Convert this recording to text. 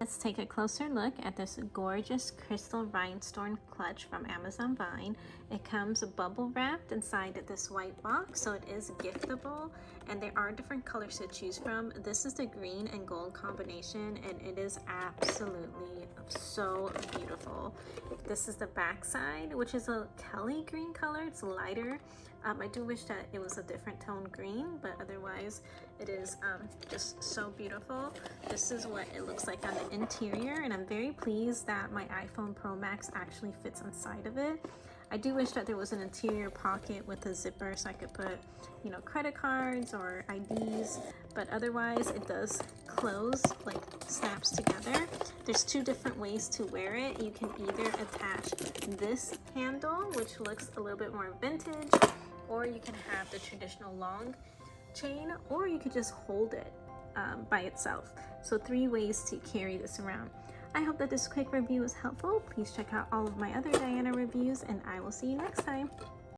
Let's take a closer look at this gorgeous crystal rhinestone clutch from Amazon Vine. It comes bubble wrapped inside this white box, so it is giftable, and there are different colors to choose from. This is the green and gold combination, and it is absolutely so beautiful. This is the back side, which is a Kelly green color. It's lighter. I do wish that it was a different tone green, but otherwise it is just so beautiful. This is what it looks like on the interior, and I'm very pleased that my iPhone Pro Max actually fits inside of it. I do wish that there was an interior pocket with a zipper so I could put, you know, credit cards or IDs, but otherwise it does close, like snaps together. There's two different ways to wear it. You can either attach this handle, which looks a little bit more vintage, or you can have the traditional long chain, or you could just hold it by itself. So 3 ways to carry this around. I hope that this quick review was helpful. Please check out all of my other Diana reviews, and I will see you next time.